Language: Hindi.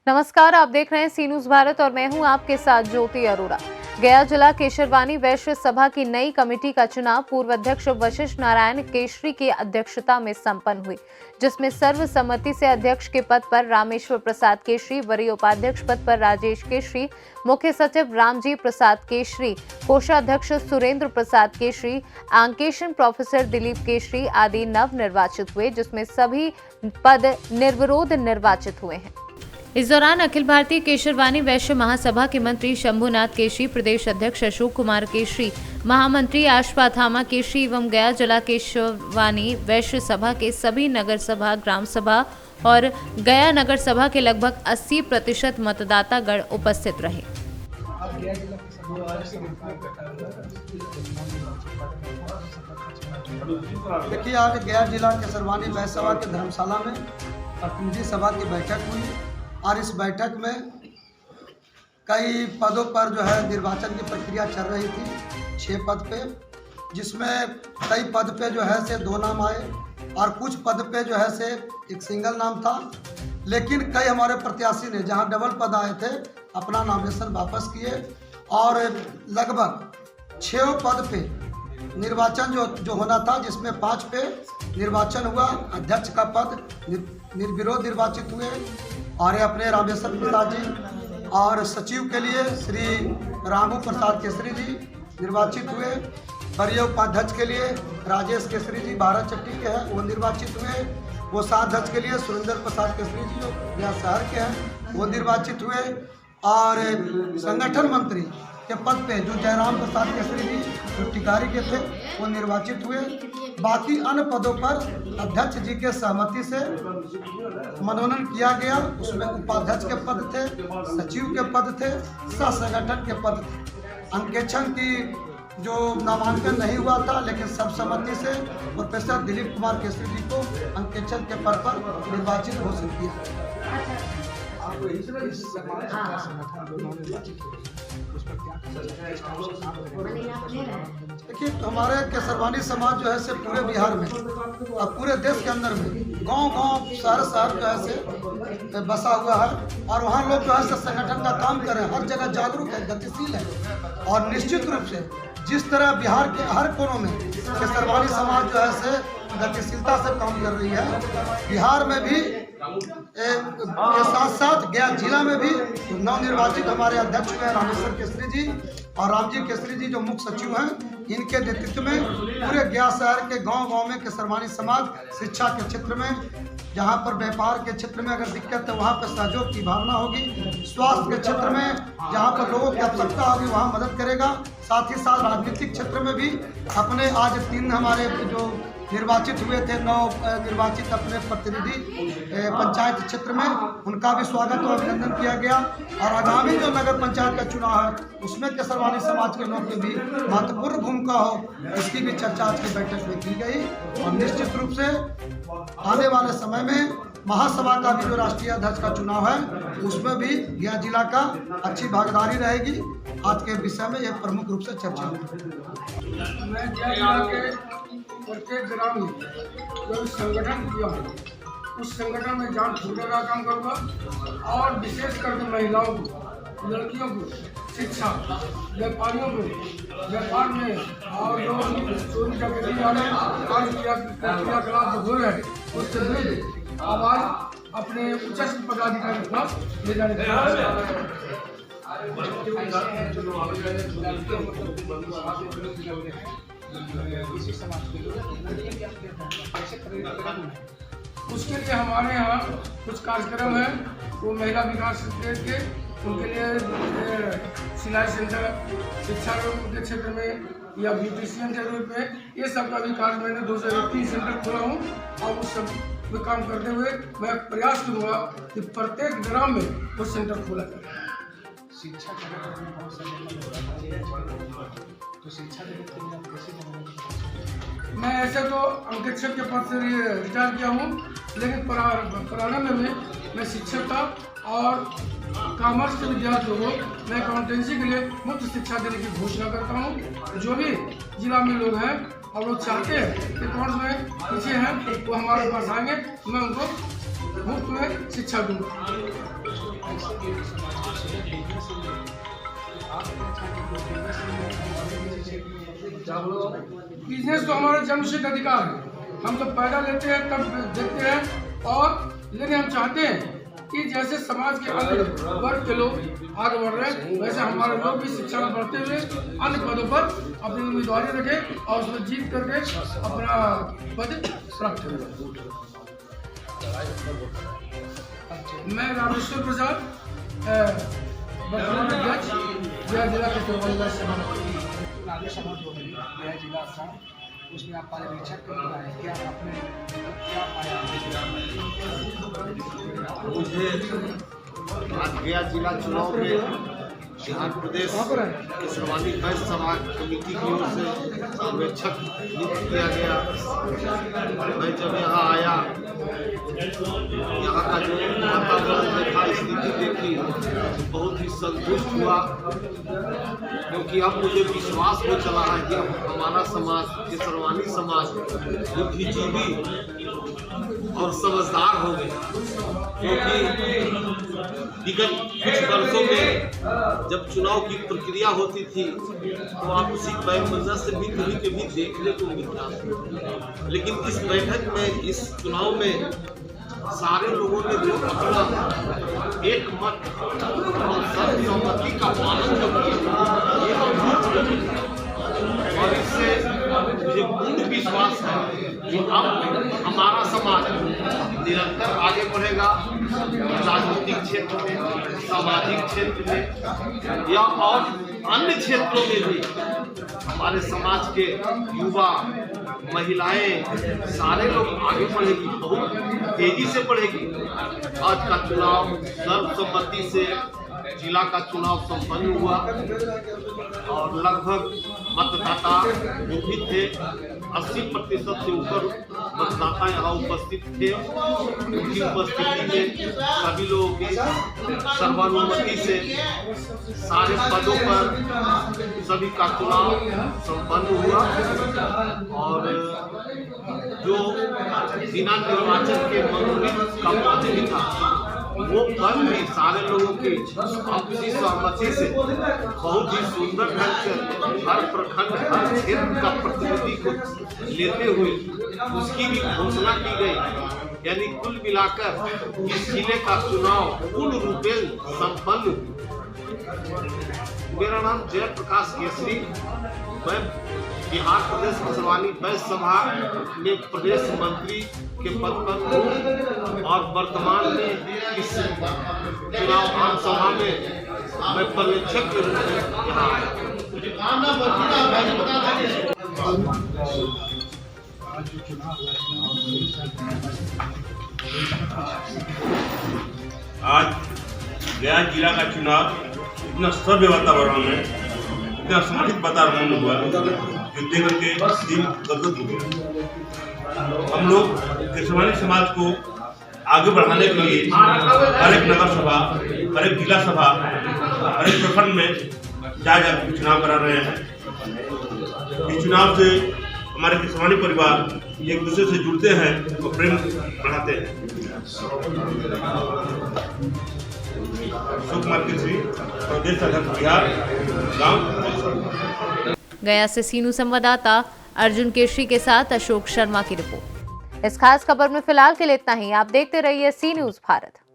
नमस्कार, आप देख रहे हैं सी न्यूज भारत और मैं हूं आपके साथ ज्योति अरोड़ा। गया जिला केशरवानी वैश्य सभा की नई कमेटी का चुनाव पूर्व अध्यक्ष वशिष्ठ नारायण केशरी की अध्यक्षता में संपन्न हुई, जिसमें सर्वसम्मति से अध्यक्ष के पद पर रामेश्वर प्रसाद केशरी, वरीय उपाध्यक्ष पद पर राजेश केशरी, मुख्य सचिव रामजी प्रसाद केशरी, कोषाध्यक्ष सुरेंद्र प्रसाद केशरी, अंकेशन प्रोफेसर दिलीप केशरी आदि नव निर्वाचित हुए, जिसमें सभी पद निर्विरोध निर्वाचित हुए हैं। इस दौरान अखिल भारतीय केशरवानी वैश्य महासभा के मंत्री शंभुनाथ केशरी, प्रदेश अध्यक्ष अशोक कुमार केशरी, महामंत्री आशपाथामा केशरी एवं गया जिला केशरवानी वैश्य सभा के सभी नगर सभा, ग्राम सभा और गया नगर सभा के लगभग 80% मतदातागण उपस्थित रहे। देखिए, आज गया जिला केशरवानी वैश्य सभा के धर्मशाला में प्रतिनिधि सभा की बैठक हुई और इस बैठक में कई पदों पर जो है निर्वाचन की प्रक्रिया चल रही थी, 6 पद पे, जिसमें कई पद पे जो है से 2 नाम आए और कुछ पद पे जो है से एक सिंगल नाम था। लेकिन कई हमारे प्रत्याशी ने जहां डबल पद आए थे अपना नामिनेशन वापस किए और लगभग 6 पद पे निर्वाचन जो होना था, जिसमें 5 पे निर्वाचन हुआ। अध्यक्ष का पद निर्विरोध निर्वाचित हुए और अपने रामेश्वर प्रसाद जी और सचिव के लिए श्री रामू प्रसाद केसरी जी निर्वाचित हुए। वरीय उपाध्यक्ष के लिए राजेश केसरी जी बाराचट्टी के हैं, वो निर्वाचित हुए। कोषाध्यक्ष के लिए सुरेंद्र प्रसाद केसरी जी जो गया शहर के हैं, वो निर्वाचित हुए। और संगठन मंत्री के पद पे जो जयराम प्रसाद केसरी जी जो टिकारी के थे, वो निर्वाचित हुए। बाकी अन्य पदों पर अध्यक्ष जी के सहमति से मनोनयन किया गया। उसमें उपाध्यक्ष के पद थे, सचिव के पद थे, सह संगठन के पद थे। अंकेक्षण की जो नामांकन नहीं हुआ था, लेकिन सर्वसम्मति से प्रोफेसर दिलीप कुमार केसरी जी को अंकेक्षण के पद पर निर्वाचित घोषित किया। देखिए, हमारे केशरवानी समाज जो है से पूरे बिहार में और पूरे देश के अंदर में गांव-गांव, शहर जो है से बसा हुआ है और वहाँ लोग जो है से संगठन का काम कर रहे हैं, हर जगह जागरूक है, गतिशील है। और निश्चित रूप से जिस तरह बिहार के हर कोनों में केशरवानी समाज जो है से गतिशीलता से काम कर रही है, बिहार में भी के साथ साथ गया जिला में भी नवनिर्वाचित हमारे अध्यक्ष हुए रामेश्वर केसरी जी और रामजी केसरी जी जो मुख्य सचिव हैं, इनके नेतृत्व में पूरे गया शहर के गांव-गांव में केशरवानी समाज शिक्षा के क्षेत्र में, जहां पर व्यापार के क्षेत्र में अगर दिक्कत है वहां पर सहयोग की भावना होगी, स्वास्थ्य के क्षेत्र में जहां पर लोगों की आवश्यकता होगी वहां मदद करेगा। साथ ही साथ राजनीतिक क्षेत्र में भी अपने आज 3 हमारे जो निर्वाचित हुए थे, 9 निर्वाचित अपने प्रतिनिधि पंचायत क्षेत्र में, उनका भी स्वागत और अभिनंदन किया गया। और आगामी जो नगर पंचायत का चुनाव है उसमें केशरवानी समाज के लोग की भी महत्वपूर्ण भूमिका हो, इसकी भी चर्चा आज की बैठक में की गई। और निश्चित रूप से आने वाले समय में महासभा का भी जो राष्ट्रीय अध्यक्ष का चुनाव है उसमें भी गया जिला का अच्छी भागीदारी रहेगी। आज के विषय में यह प्रमुख रूप से चर्चा हुई। मैं गया जिला के प्रत्येक ग्राम में जो संगठन किया है उस संगठन में जान छोड़ने का काम करूँगा और विशेष करके महिलाओं को, लड़कियों को शिक्षा, व्यापारियों को व्यापार में और जो चोरी डकैती वाले क्रियाकलाप हो रहे हैं उससे विरुद्ध आवाज अपने उच्च पदाधिकारी के पास ले जाने उसके लिए हमारे यहाँ कुछ कार्यक्रम है। वो महिला विकास के उनके लिए सिलाई सेंटर, शिक्षा के क्षेत्र में या ब्यूटिशियन के रूप में, ये सब का भी कार्य मैंने 2021 सेंटर खोला हूँ। और उस सब में काम करते हुए मैं प्रयास करूँगा कि प्रत्येक ग्राम में वो सेंटर खोला जाए। शिक्षा तो शिक्षा मैं ऐसे तो अंकेक्षक के पद से रिटायर किया हूँ, लेकिन प्रारंभ में मैं शिक्षक था और कॉमर्स के विद्यार्थियों को मैं अकाउंटेंसी के लिए मुफ्त शिक्षा देने की घोषणा करता हूँ। जो भी जिला में लोग हैं और लोग चाहते हैं कि कौन में पीछे हैं वो हमारे पास आएंगे, मैं उनको मुफ्त में शिक्षा दूंगा। बिजनेस तो हमारा जन्मसिद्ध अधिकार है, हम जब पैदा लेते हैं तब देखते हैं, और लेकिन हम चाहते हैं कि जैसे समाज के अन्य वर्ग के लोग आगे बढ़ रहे हैं, वैसे हमारे लोग भी शिक्षा में बढ़ते हुए अन्य पदों पर अपनी उम्मीदवारी रखें और उसमें जीत करके अपना पद प्राप्त करें। मैं रामेश्वर प्रसाद, वर्तमान अध्यक्ष गया जिला के केशरवानी राज्यसभा जो है गया जिला का, उसमें आप पर्यवेक्षक के रूप में आए, क्या आपने क्या पाया? मुझे आज गया जिला चुनाव में बिहार प्रदेश केशरवानी वैश्य सभा कमेटी की ओर से पर्यवेक्षक नियुक्त किया गया। मैं जब यहाँ आया, यहाँ का जो वातावरण देखा, स्थिति देखी, बहुत ही संतुष्ट हुआ, क्योंकि अब मुझे विश्वास हो चला है कि अब हमारा समाज, केशरवानी समाज बुद्धिजीवी और समझदार हो गए। क्योंकि विगत कुछ वर्षों में जब चुनाव की प्रक्रिया होती थी तो आपसी वैमनस्य भी कभी कभी देखने को मिलता, लेकिन इस बैठक में, इस चुनाव में सारे लोगों ने जो अपना एक मत और सर्वसम्मति का पालन किया, और इससे मुझे पूर्ण विश्वास है कि अब हमारा समाज निरंतर आगे बढ़ेगा, राजनीतिक क्षेत्र में, सामाजिक क्षेत्र में या और अन्य क्षेत्रों में भी हमारे समाज के युवा, महिलाएं, सारे लोग आगे बढ़ेगी, बहुत तेजी से बढ़ेगी। आज का चुनाव सर्वसम्मति से जिला का चुनाव संपन्न हुआ और लगभग मतदाता जो भी थे 80% से ऊपर मतदाता यहाँ उपस्थित थे। उनकी उपस्थिति में सभी लोगों की सर्वानुमति से सारे पदों पर सभी का चुनाव संपन्न हुआ, और जो बिना निर्वाचन के मनोनीत का पद भी था, वो पद भी सारे लोगों की आपसी सहमति से बहुत ही सुंदर ढंग से हर प्रखंड, हर क्षेत्र का प्रतिनिधि को लेते हुए उसकी भी घोषणा की गई। यानी कुल मिलाकर इस जिले का चुनाव पूर्ण रूपेण संपन्न। मेरा नाम जयप्रकाश केसरी, मैं बिहार प्रदेश केशरवानी वैश्य सभा में प्रदेश मंत्री के पद पर हूँ, और वर्तमान में इस चुनाव आम सभा में मैं पर्यवेक्षक के रूप में यहाँ आया। आज गया जिला का चुनाव इतना सभ्य वातावरण में, इतना समर्थित वातावरण में हुआ जो देख करके दिल गदगद हो गया। हम लोग केशरवानी समाज को आगे बढ़ाने के लिए हर एक नगर सभा, हर एक जिला सभा, हर एक प्रखंड में जा चुनाव करा रहे हैं। इस चुनाव से हमारे केशरवानी परिवार एक दूसरे से जुड़ते हैं और प्रेम बढ़ाते हैं। सुकुमार केसरी, प्रदेश अध्यक्ष बिहार, गाँव। गया से सीनू संवाददाता अर्जुन केशरी के साथ अशोक शर्मा की रिपोर्ट। इस खास खबर में फिलहाल के लिए इतना ही। आप देखते रहिए सी न्यूज़ भारत।